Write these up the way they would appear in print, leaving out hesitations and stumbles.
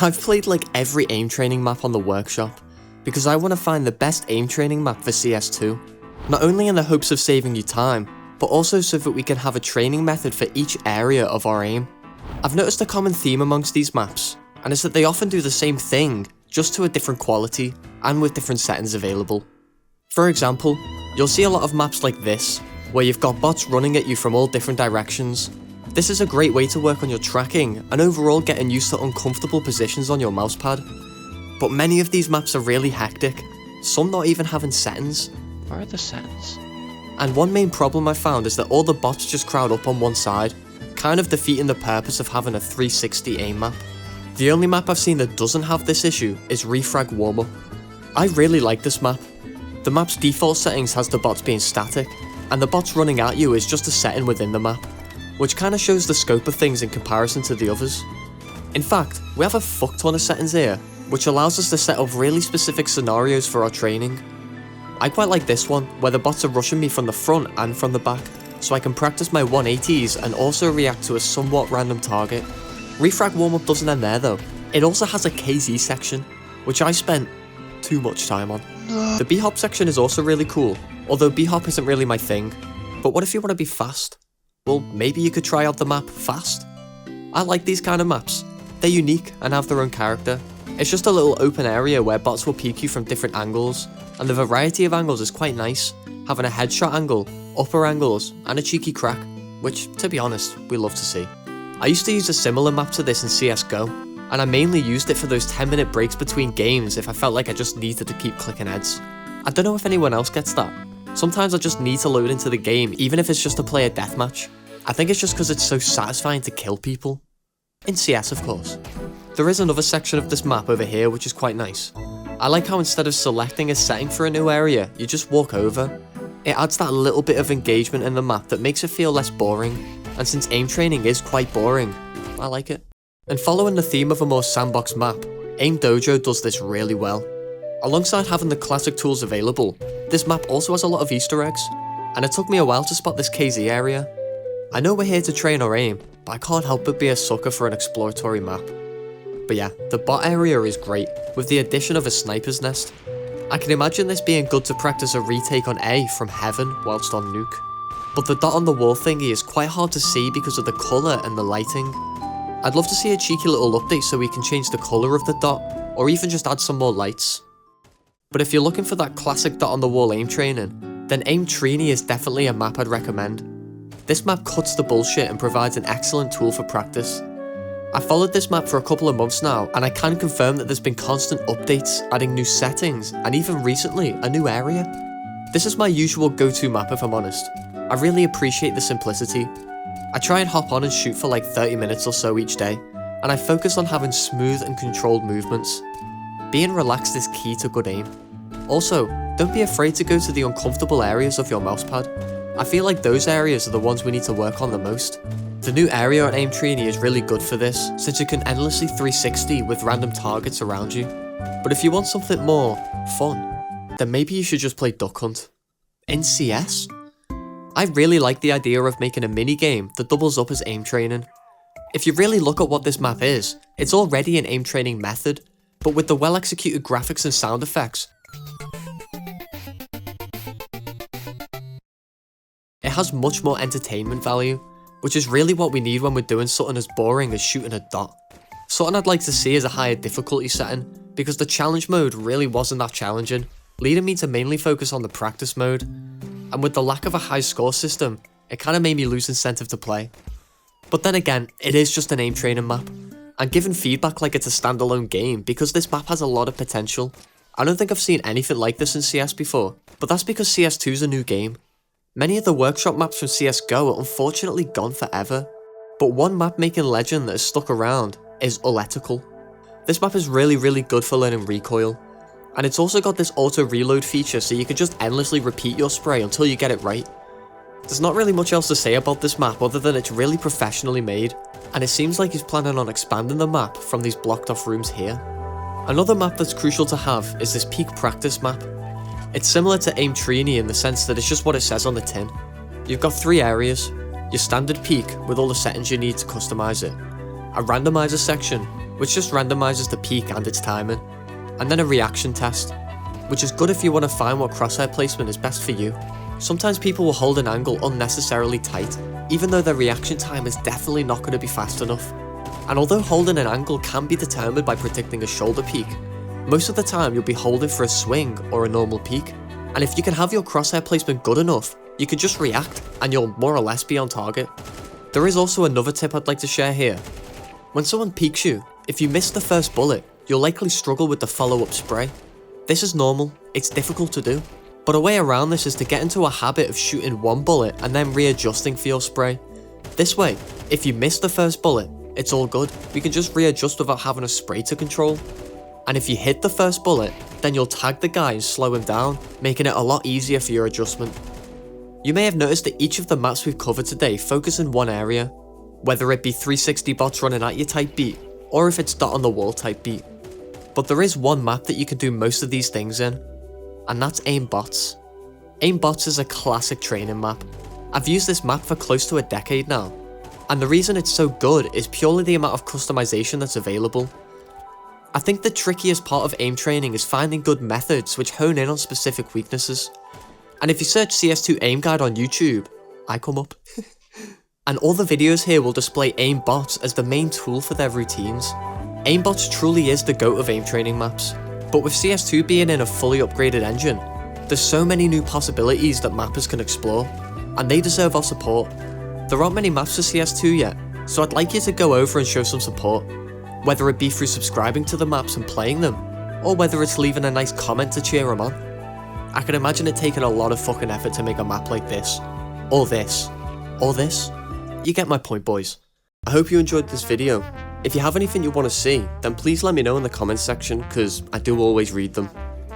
I've played like every aim training map on the workshop, because I want to find the best aim training map for CS2, not only in the hopes of saving you time, but also so that we can have a training method for each area of our aim. I've noticed a common theme amongst these maps, and it's that they often do the same thing, just to a different quality, and with different settings available. For example, you'll see a lot of maps like this, where you've got bots running at you from all different directions. This is a great way to work on your tracking, and overall getting used to uncomfortable positions on your mousepad. But many of these maps are really hectic, some not even having settings. Where are the settings? And one main problem I found is that all the bots just crowd up on one side, kind of defeating the purpose of having a 360 aim map. The only map I've seen that doesn't have this issue is Refrag Warm-Up. I really like this map. The map's default settings has the bots being static, and the bots running at you is just a setting within the map, which kinda shows the scope of things in comparison to the others. In fact, we have a fuck ton of settings here, which allows us to set up really specific scenarios for our training. I quite like this one, where the bots are rushing me from the front and from the back, so I can practice my 180s and also react to a somewhat random target. Refrag Warm-Up doesn't end there though. It also has a KZ section, which I spent too much time on. The B-Hop section is also really cool, although B-Hop isn't really my thing. But what if you want to be fast? Well, maybe you could try out the map Fast. I like these kind of maps. They're unique and have their own character. It's just a little open area where bots will peek you from different angles, and the variety of angles is quite nice, having a headshot angle, upper angles, and a cheeky crack, which, to be honest, we love to see. I used to use a similar map to this in CSGO, and I mainly used it for those 10-minute breaks between games if I felt like I just needed to keep clicking heads. I don't know if anyone else gets that. Sometimes I just need to load into the game, even if it's just to play a deathmatch. I think it's just because it's so satisfying to kill people. In CS, of course. There is another section of this map over here which is quite nice. I like how instead of selecting a setting for a new area, you just walk over. It adds that little bit of engagement in the map that makes it feel less boring, and since aim training is quite boring, I like it. And following the theme of a more sandbox map, Aim Dojo does this really well. Alongside having the classic tools available, this map also has a lot of Easter eggs, and it took me a while to spot this KZ area. I know we're here to train our aim, but I can't help but be a sucker for an exploratory map. But yeah, the bot area is great, with the addition of a sniper's nest. I can imagine this being good to practice a retake on A from heaven whilst on nuke. But the dot on the wall thingy is quite hard to see because of the colour and the lighting. I'd love to see a cheeky little update so we can change the colour of the dot, or even just add some more lights. But if you're looking for that classic dot on the wall aim training, then Aim Trini is definitely a map I'd recommend. This map cuts the bullshit and provides an excellent tool for practice. I followed this map for a couple of months now, and I can confirm that there's been constant updates, adding new settings, and even recently, a new area. This is my usual go-to map if I'm honest. I really appreciate the simplicity. I try and hop on and shoot for like 30 minutes or so each day, and I focus on having smooth and controlled movements. Being relaxed is key to good aim. Also, don't be afraid to go to the uncomfortable areas of your mousepad. I feel like those areas are the ones we need to work on the most. The new area on Aim Trini is really good for this, since you can endlessly 360 with random targets around you. But if you want something more fun, then maybe you should just play Duck Hunt. In CS? I really like the idea of making a mini game that doubles up as aim training. If you really look at what this map is, it's already an aim training method, but with the well executed graphics and sound effects, it has much more entertainment value, which is really what we need when we're doing something as boring as shooting a dot. Something I'd like to see is a higher difficulty setting, because the challenge mode really wasn't that challenging, leading me to mainly focus on the practice mode. And with the lack of a high score system, it kinda made me lose incentive to play. But then again, it is just an aim training map. I'm giving feedback like it's a standalone game because this map has a lot of potential. I don't think I've seen anything like this in CS before, but that's because CS2 is a new game. Many of the workshop maps from CSGO are unfortunately gone forever, but one map making legend that has stuck around is Unethical. This map is really good for learning recoil, and it's also got this auto reload feature so you can just endlessly repeat your spray until you get it right. There's not really much else to say about this map other than it's really professionally made, and it seems like he's planning on expanding the map from these blocked off rooms here. Another map that's crucial to have is this peak practice map. It's similar to Aim Trini in the sense that it's just what it says on the tin. You've got 3 areas, your standard peak with all the settings you need to customize it, a randomizer section, which just randomizes the peak and its timing, and then a reaction test, which is good if you want to find what crosshair placement is best for you. Sometimes people will hold an angle unnecessarily tight, even though their reaction time is definitely not going to be fast enough. And although holding an angle can be determined by predicting a shoulder peak, most of the time you'll be holding for a swing or a normal peak, and if you can have your crosshair placement good enough, you can just react and you'll more or less be on target. There is also another tip I'd like to share here. When someone peeks you, if you miss the first bullet, you'll likely struggle with the follow-up spray. This is normal, it's difficult to do, but a way around this is to get into a habit of shooting one bullet and then readjusting for your spray. This way, if you miss the first bullet, it's all good, we can just readjust without having a spray to control. And if you hit the first bullet, then you'll tag the guy and slow him down, making it a lot easier for your adjustment. You may have noticed that each of the maps we've covered today focus in one area, whether it be 360 bots running at you type beat, or if it's dot on the wall type beat. But there is one map that you can do most of these things in, and that's Aimbots. Aimbots is a classic training map. I've used this map for close to a decade now, and the reason it's so good is purely the amount of customization that's available. I think the trickiest part of aim training is finding good methods which hone in on specific weaknesses. And if you search CS2 aim guide on YouTube, I come up. And all the videos here will display Aimbots as the main tool for their routines. Aimbots truly is the GOAT of aim training maps, but with CS2 being in a fully upgraded engine, there's so many new possibilities that mappers can explore, and they deserve our support. There aren't many maps for CS2 yet, so I'd like you to go over and show some support, whether it be through subscribing to the maps and playing them, or whether it's leaving a nice comment to cheer them on. I can imagine it taking a lot of fucking effort to make a map like this, or this, or this. You get my point, boys. I hope you enjoyed this video. If you have anything you want to see, then please let me know in the comments section, because I do always read them.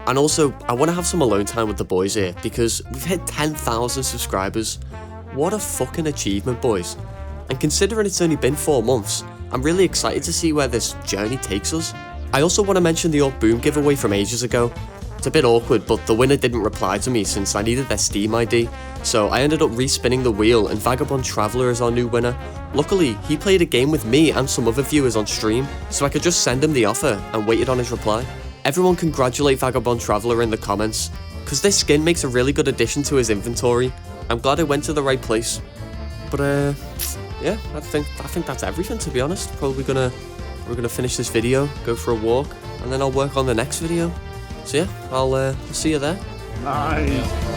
And also, I want to have some alone time with the boys here, because we've hit 10,000 subscribers. What a fucking achievement, boys. And considering it's only been 4 months, I'm really excited to see where this journey takes us. I also want to mention the old boom giveaway from ages ago. It's a bit awkward, but the winner didn't reply to me since I needed their Steam ID, so I ended up respinning the wheel and Vagabond Traveller is our new winner. Luckily, he played a game with me and some other viewers on stream, so I could just send him the offer and waited on his reply. Everyone congratulate Vagabond Traveller in the comments, because this skin makes a really good addition to his inventory. I'm glad it went to the right place. But yeah, I think that's everything, to be honest. We're gonna finish this video, go for a walk, and then I'll work on the next video. So yeah, I'll see you there. Nice.